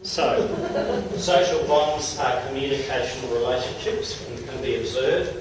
So, social bonds are communicational relationships and can be observed,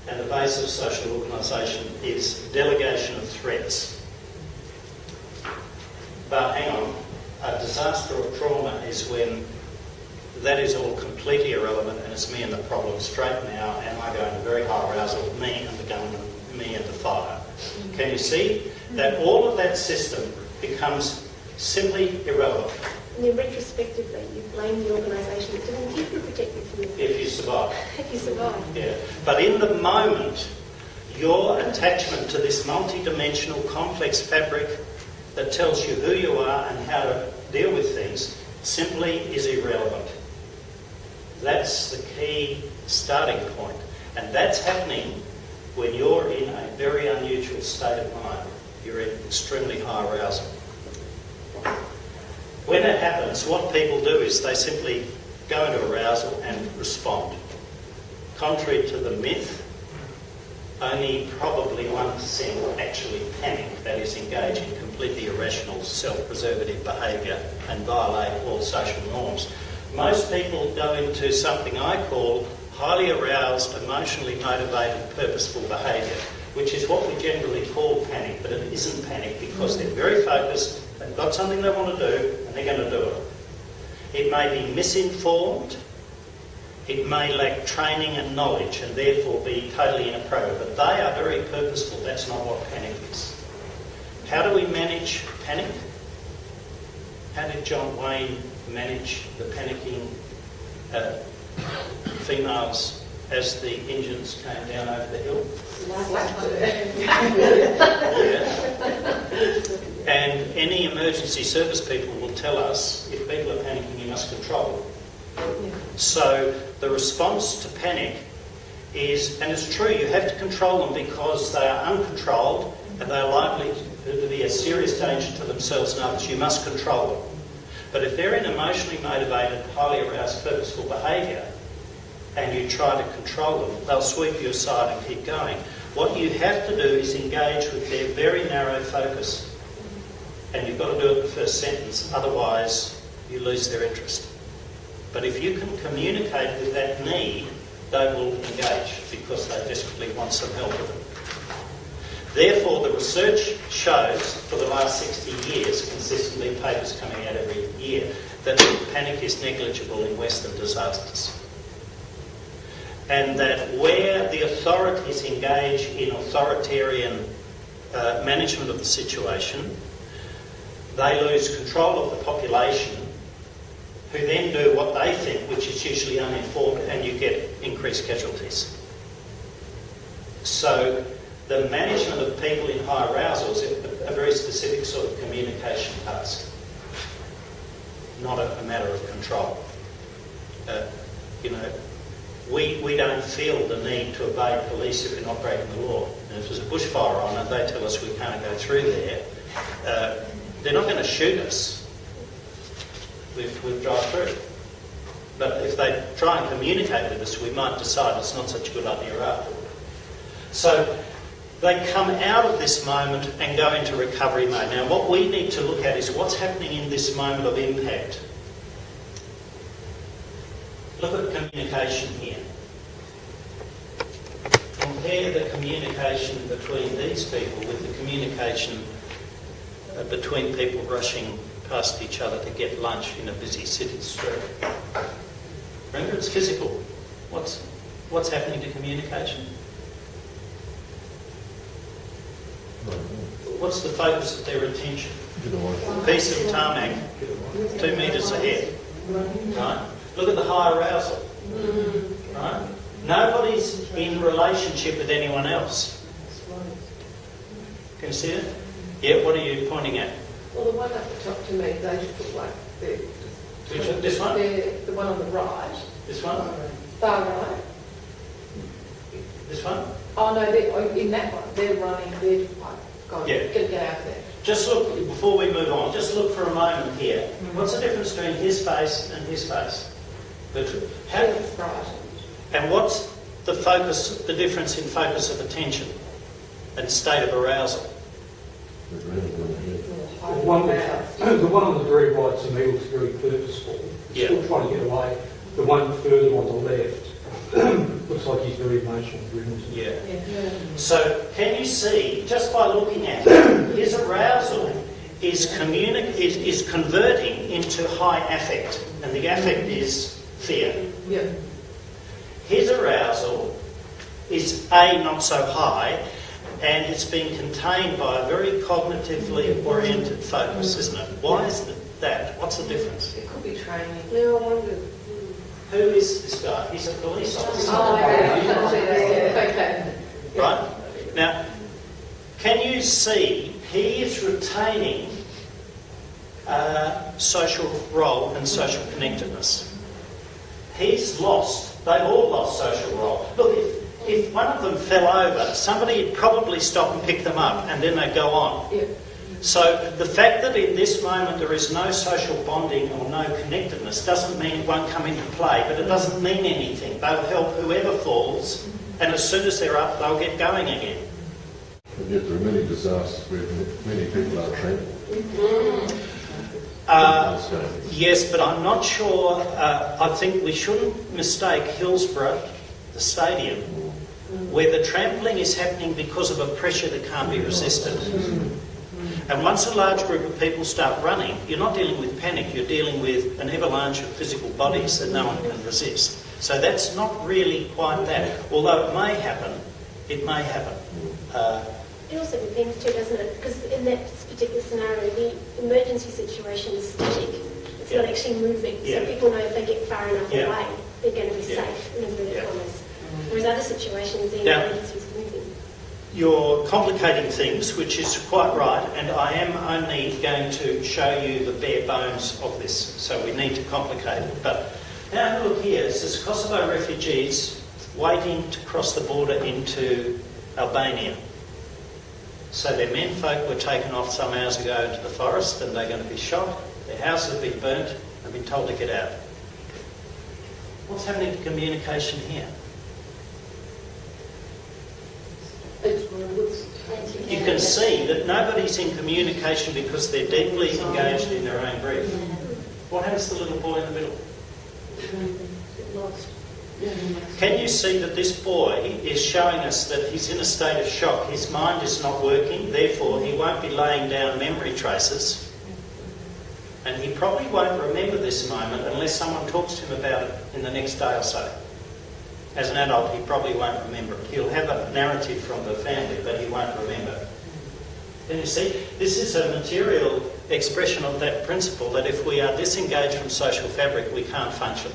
and the base of social organisation is delegation of threats. But hang on, a disaster or trauma is when that is all completely irrelevant and it's me and the problem straight now, and I go into very high arousal, me and the government, me and the fire. Can you see that all of that system becomes simply irrelevant? And then retrospectively, you blame the organisation that didn't keep you protected from the If you survive. If you survive. Yeah. But in the moment, your attachment to this multi-dimensional complex fabric that tells you who you are and how to deal with things simply is irrelevant. That's the key starting point. And that's happening when you're in a very unusual state of mind. You're in extremely high arousal. When it happens, what people do is they simply go into arousal and respond. Contrary to the myth, only probably 1% actually panic, that is, engage in completely irrational self-preservative behaviour and violate all social norms. Most people go into something I call highly aroused, emotionally motivated, purposeful behaviour, which is what we generally call panic, but it isn't panic because they're very focused, they've got something they want to do, and they're going to do it. It may be misinformed, it may lack training and knowledge and therefore be totally inappropriate, but they are very purposeful. That's not what panic is. How do we manage panic? How did John Wayne manage the panicking females as the engines came down over the hill? Yeah. And any emergency service people will tell us if people are panicking, you must control them. So the response to panic is, and it's true, you have to control them because they are uncontrolled and they are likely to be a serious danger to themselves and others. You must control them. But if they're in emotionally motivated, highly aroused, purposeful behaviour and you try to control them, they'll sweep you aside and keep going. What you have to do is engage with their very narrow focus. And you've got to do it in the first sentence, otherwise you lose their interest. But if you can communicate with that need, they will engage because they desperately want some help with it. Therefore, the research shows, for the last 60 years, consistently papers coming out every year, that panic is negligible in Western disasters. And that where the authorities engage in authoritarian management of the situation, they lose control of the population, who then do what they think, which is usually uninformed, and you get increased casualties. So the management of people in high arousal is a very specific sort of communication task, not a matter of control. We don't feel the need to obey police if we're not breaking the law. And if there's a bushfire on and they tell us we can't go through there, they're not going to shoot us. We've drive through. But if they try and communicate with us, we might decide it's not such a good idea after. So they come out of this moment and go into recovery mode. Now what we need to look at is what's happening in this moment of impact. Look at communication here. Compare the communication between these people with the communication between people rushing past each other to get lunch in a busy city street. Remember, it's physical. What's happening to communication? What's the focus of their attention? A piece of tarmac 2 metres ahead. Right? Look at the high arousal. Right? Nobody's in relationship with anyone else. Can you see it? Yeah, what are you pointing at? Well, the one at the top to me, they just look like they're... This one? The one on the right. This one? Far right. This one? Oh no, in that one, they're running, they're like, God, Yeah. get out there. Just look, before we move on, just look for a moment here. What's the difference between his face and his face? That's right. And what's the focus, the difference in focus of attention and state of arousal? talking about. The one on the very right to me looks very purposeful. Yeah. Still trying to get away. The one further on the left looks like he's very emotional driven. Yeah. Yeah. So can you see, just by looking at it, his arousal is converting into high affect, and the affect is fear. Yeah. His arousal is not so high, and it's being contained by a very cognitively oriented focus, isn't it? Why is that? What's the difference? It could be training. No, I wondered. Who is this guy? He's a police officer. Oh, okay. Right? Now, can you see he is retaining social role and social connectedness? He's lost. They've all lost social role. Look, if one of them fell over, somebody would probably stop and pick them up, and then they'd go on. Yeah. So the fact that in this moment there is no social bonding or no connectedness doesn't mean it won't come into play, but it doesn't mean anything. They'll help whoever falls, and as soon as they're up, they'll get going again. And yet there are many disasters where many people are trampled. Yes, but I'm not sure. I think we shouldn't mistake Hillsborough, the stadium, where the trampling is happening because of a pressure that can't be resisted. And once a large group of people start running, you're not dealing with panic, you're dealing with an avalanche of physical bodies that no one can resist. So that's not really quite that. Although it may happen, it may happen. It also depends too, doesn't it? Because in that particular scenario, the emergency situation is static. It's not actually moving. Yeah. So people know if they get far enough Yeah. away, they're going to be Yeah. safe in inverted Yeah. commas. Whereas other situations, the Now- emergency is moving. You're complicating things, which is quite right, and I am only going to show you the bare bones of this, so we need to complicate it. But now have a look here. It says Kosovo refugees waiting to cross the border into Albania. So their menfolk were taken off some hours ago into the forest, and they're going to be shot. Their houses have been burnt and been told to get out. What's happening to communication here? You can see that nobody's in communication because they're deeply engaged in their own grief. What happens to the little boy in the middle? Can you see that this boy is showing us that he's in a state of shock? His mind is not working, therefore he won't be laying down memory traces. And he probably won't remember this moment unless someone talks to him about it in the next day or so. As an adult, he probably won't remember it. He'll have a narrative from the family, but he won't remember. Can you see? This is a material expression of that principle that if we are disengaged from social fabric, we can't function.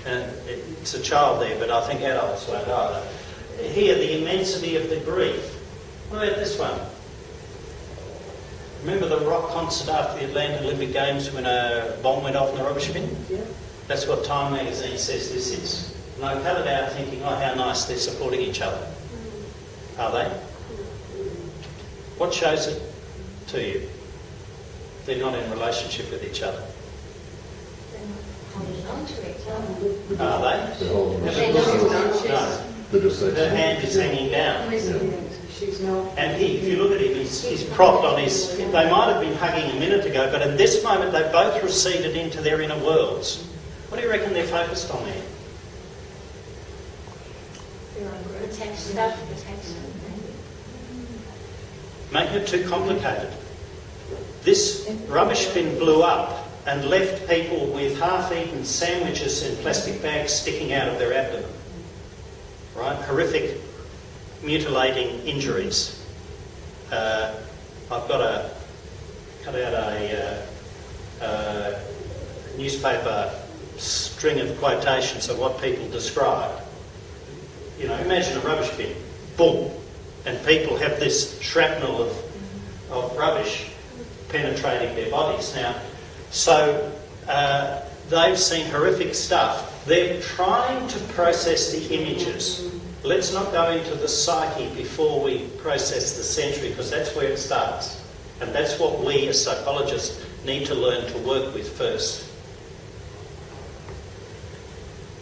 And it's a child there, but I think adults won't either. Here, the immensity of the grief. What about this one? Remember the rock concert after the Atlanta Olympic Games when a bomb went off in the rubbish bin? Yeah. That's what Time magazine says this is. And I cut it out thinking, oh, how nice, they're supporting each other. Are they? What shows it to you? They're not in relationship with each other. Are they? They're holding No. They're just Her hand is hanging down. She's not. And if you look at him, he's propped on his... They might have been hugging a minute ago, but in this moment they both receded into their inner worlds. What do you reckon they're focused on there? Self-protection. Making it too complicated. This rubbish bin blew up and left people with half-eaten sandwiches in plastic bags sticking out of their abdomen. Right? Horrific, mutilating injuries. I've got cut out a newspaper string of quotations of what people describe. You know, imagine a rubbish bin, boom, and people have this shrapnel of rubbish penetrating their bodies. Now, so they've seen horrific stuff. They're trying to process the images. Let's not go into the psyche before we process the sensory, because that's where it starts. And that's what we as psychologists need to learn to work with first.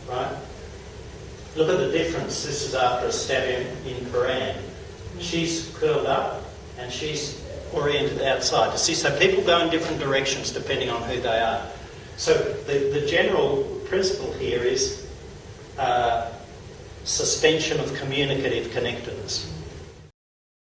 Right? Look at the difference. This is after a stab in Quran. She's curled up and she's oriented outside. See, so people go in different directions depending on who they are. So the general principle here is suspension of communicative connectedness.